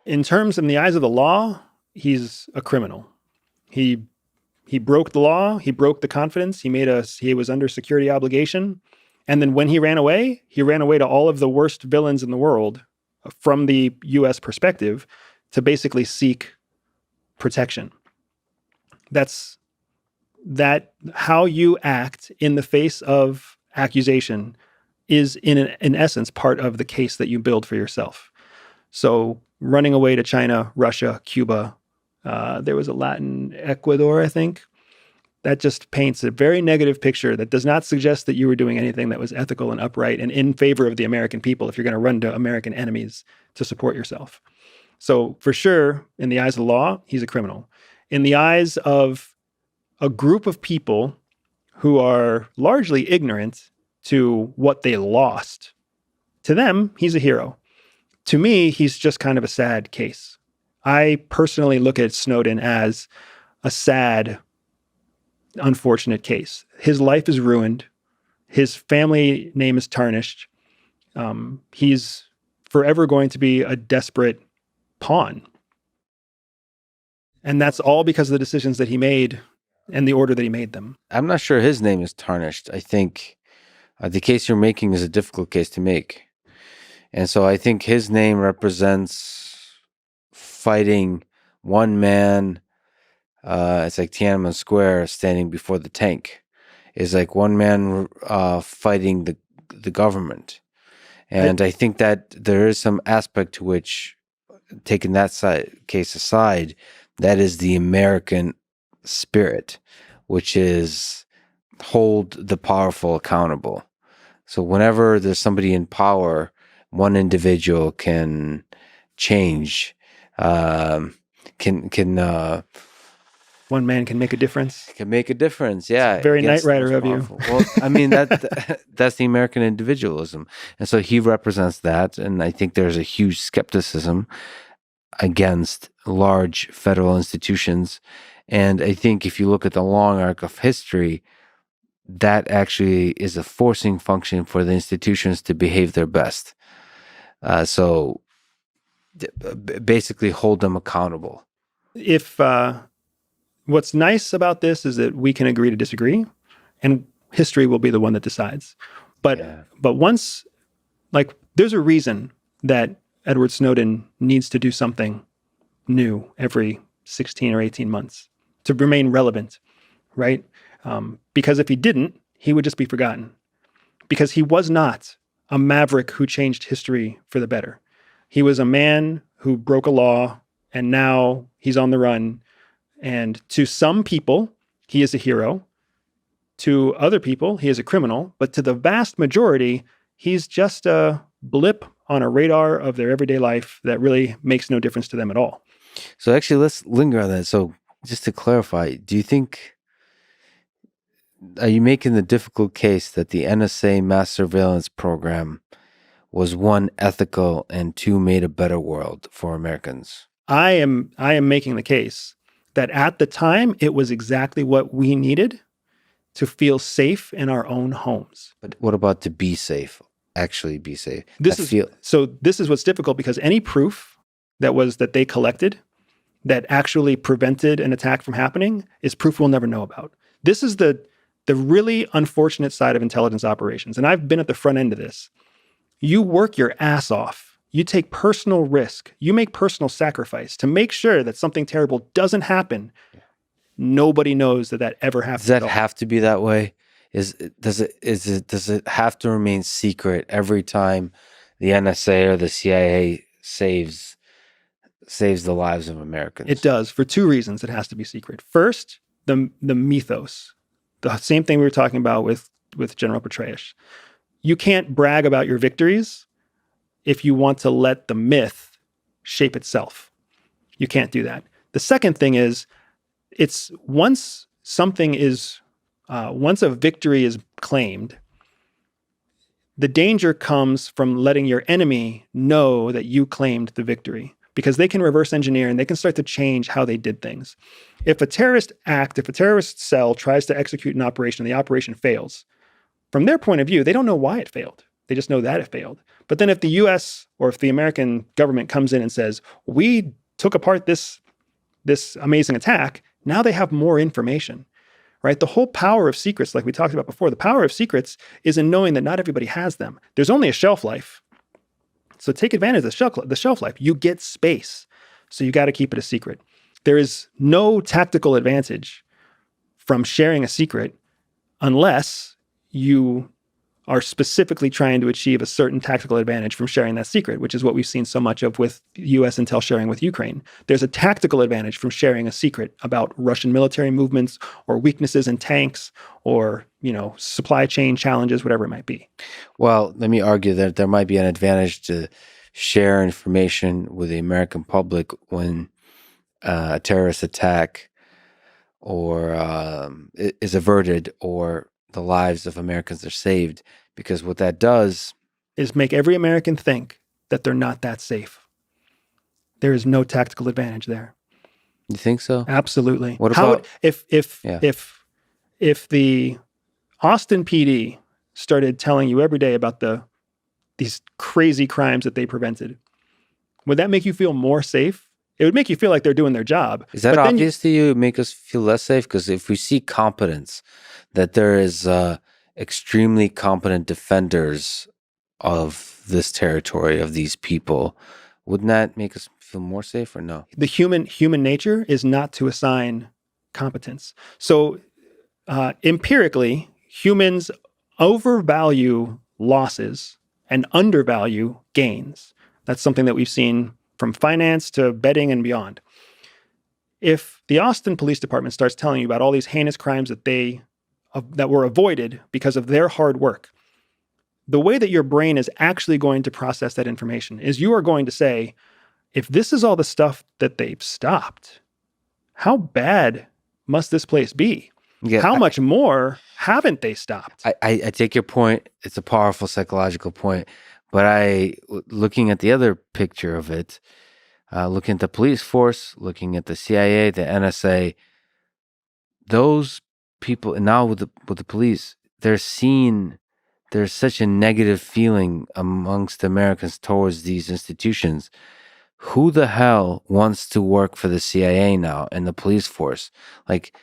in the eyes of the law, he's a criminal. He broke the law. He broke the confidence. He was under security obligation. And then when he ran away to all of the worst villains in the world from the U.S. perspective to basically seek protection. That how you act in the face of accusation is in essence part of the case that you build for yourself. So running away to China, Russia, Cuba, there was a Latin Ecuador, I think. That just paints a very negative picture that does not suggest that you were doing anything that was ethical and upright and in favor of the American people if you're going to run to American enemies to support yourself. So for sure, in the eyes of the law, he's a criminal. In the eyes of a group of people who are largely ignorant to what they lost, to them, he's a hero. To me, he's just kind of a sad case. I personally look at Snowden as a sad, unfortunate case. His life is ruined. His family name is tarnished. He's forever going to be a desperate pawn. And that's all because of the decisions that he made and the order that he made them. I'm not sure his name is tarnished. I think the case you're making is a difficult case to make. And so I think his name represents fighting one man. It's like Tiananmen Square standing before the tank. It's like one man fighting the government. And I think that there is some aspect to which, taking that case aside, that is the American spirit, which is hold the powerful accountable. So whenever there's somebody in power, one individual can change, one man can make a difference. Can make a difference, yeah. It's very Knight Rider of you. Well, I mean, that's the American individualism. And so he represents that. And I think there's a huge skepticism against large federal institutions. And I think if you look at the long arc of history, that actually is a forcing function for the institutions to behave their best. So basically hold them accountable. If what's nice about this is that we can agree to disagree, and history will be the one that decides. But once, like, there's a reason that Edward Snowden needs to do something new every 16 or 18 months to remain relevant, right? Because if he didn't, he would just be forgotten. Because he was not a maverick who changed history for the better. He was a man who broke a law, and now he's on the run. And to some people, he is a hero. To other people, he is a criminal. But to the vast majority, he's just a blip on a radar of their everyday life that really makes no difference to them at all. So actually, let's linger on that. So just to clarify, are you making the difficult case that the NSA mass surveillance program was one, ethical, and two, made a better world for Americans? I am making the case that at the time, it was exactly what we needed to feel safe in our own homes. But what about to be safe? Actually be safe? This is what's difficult, because any proof that they collected that actually prevented an attack from happening is proof we'll never know about. This is the really unfortunate side of intelligence operations. And I've been at the front end of this. You work your ass off. You take personal risk. You make personal sacrifice to make sure that something terrible doesn't happen. Yeah. Nobody knows that ever happens. Does that have to be that way? Does it have to remain secret every time the NSA or the CIA saves the lives of Americans? It does, for two reasons. It has to be secret. First, the mythos. The same thing we were talking about with General Petraeus. You can't brag about your victories if you want to let the myth shape itself. You can't do that. The second thing is, once a victory is claimed, the danger comes from letting your enemy know that you claimed the victory, because they can reverse engineer and they can start to change how they did things. If a terrorist cell tries to execute an operation and the operation fails, from their point of view, they don't know why it failed. They just know that it failed. But then if the US or if the American government comes in and says, we took apart this amazing attack, now they have more information, right? The whole power of secrets, like we talked about before, the power of secrets is in knowing that not everybody has them. There's only a shelf life. So take advantage of the shelf life. You get space. So you got to keep it a secret. There is no tactical advantage from sharing a secret unless you are specifically trying to achieve a certain tactical advantage from sharing that secret, which is what we've seen so much of with US intel sharing with Ukraine. There's a tactical advantage from sharing a secret about Russian military movements or weaknesses in tanks or, supply chain challenges, whatever it might be. Well, let me argue that there might be an advantage to share information with the American public when a terrorist attack or is averted or the lives of Americans are saved, because what that does is make every American think that they're not that safe. There is no tactical advantage there. You think so? Absolutely. What about if the Austin PD started telling you every day about these crazy crimes that they prevented, would that make you feel more safe? It would make you feel like they're doing their job. Is that obvious to you? Make us feel less safe? Because if we see competence, that there is extremely competent defenders of this territory, of these people, wouldn't that make us feel more safe or no? The human nature is not to assign competence. So empirically, humans overvalue losses and undervalue gains. That's something that we've seen from finance to betting and beyond. If the Austin Police Department starts telling you about all these heinous crimes that were avoided because of their hard work, the way that your brain is actually going to process that information is you are going to say, if this is all the stuff that they've stopped, how bad must this place be? Yeah, how much more haven't they stopped? I take your point. It's a powerful psychological point. But looking at the other picture of it, looking at the police force, looking at the CIA, the NSA, those people, and now with the police, there's such a negative feeling amongst Americans towards these institutions. Who the hell wants to work for the CIA now and the police force? Like,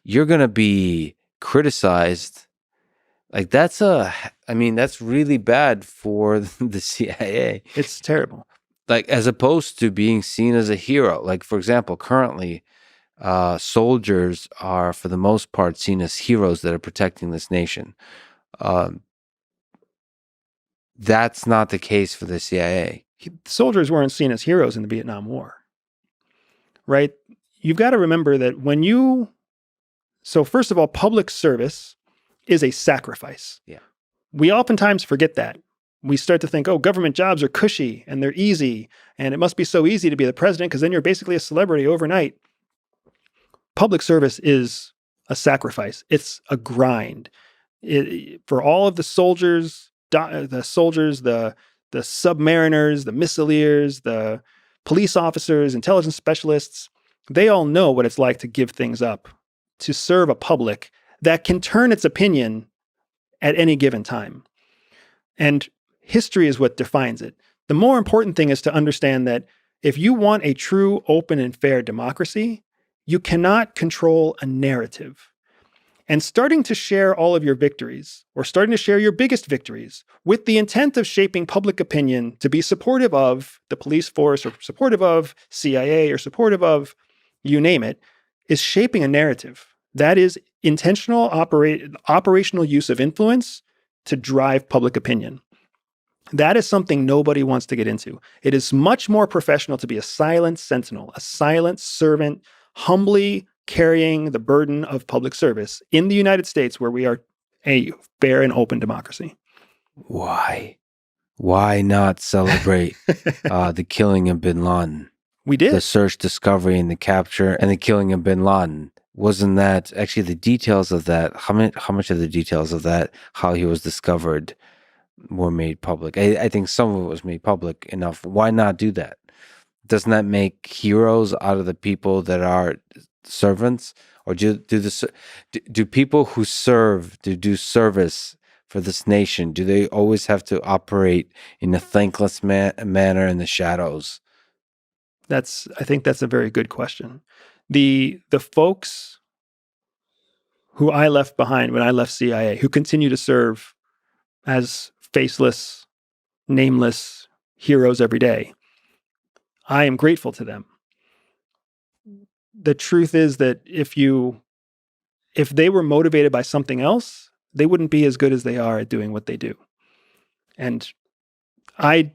you're going to be criticized. Like, that's really bad for the CIA. It's terrible. Like, as opposed to being seen as a hero. Like, for example, currently, soldiers are, for the most part, seen as heroes that are protecting this nation. That's not the case for the CIA. Soldiers weren't seen as heroes in the Vietnam War, right? You've got to remember that so first of all, public service is a sacrifice. Yeah. We oftentimes forget that. We start to think, government jobs are cushy and they're easy, and it must be so easy to be the president because then you're basically a celebrity overnight. Public service is a sacrifice. It's a grind. For all of the soldiers, the submariners, the missileers, the police officers, intelligence specialists, they all know what it's like to give things up, to serve a public that can turn its opinion at any given time. And history is what defines it. The more important thing is to understand that if you want a true, open, and fair democracy, you cannot control a narrative. And starting to share all of your victories, or starting to share your biggest victories, with the intent of shaping public opinion to be supportive of the police force, or supportive of CIA, or supportive of you name it, is shaping a narrative. That is intentional operational use of influence to drive public opinion. That is something nobody wants to get into. It is much more professional to be a silent sentinel, a silent servant, humbly carrying the burden of public service in the United States, where we are a fair and open democracy. Why? Why not celebrate the killing of bin Laden? We did. The search, discovery, and the capture, and the killing of bin Laden. Wasn't that actually the details of that? How much of the details of that, how he was discovered, were made public? I think some of it was made public enough. Why not do that? Doesn't that make heroes out of the people that are servants? Or do people who serve, do service for this nation? Do they always have to operate in a thankless manner in the shadows? I think that's a very good question. The folks who I left behind when I left CIA, who continue to serve as faceless, nameless heroes every day, I am grateful to them. The truth is that if they were motivated by something else, they wouldn't be as good as they are at doing what they do. And I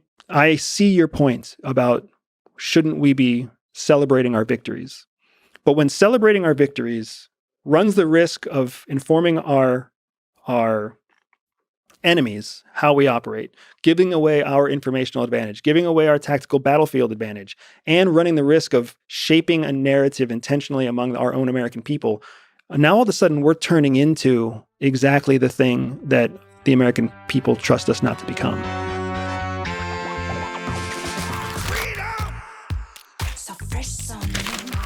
see your point about shouldn't we be celebrating our victories? But when celebrating our victories runs the risk of informing our enemies how we operate, giving away our informational advantage, giving away our tactical battlefield advantage, and running the risk of shaping a narrative intentionally among our own American people, now all of a sudden we're turning into exactly the thing that the American people trust us not to become. So fresh, so new.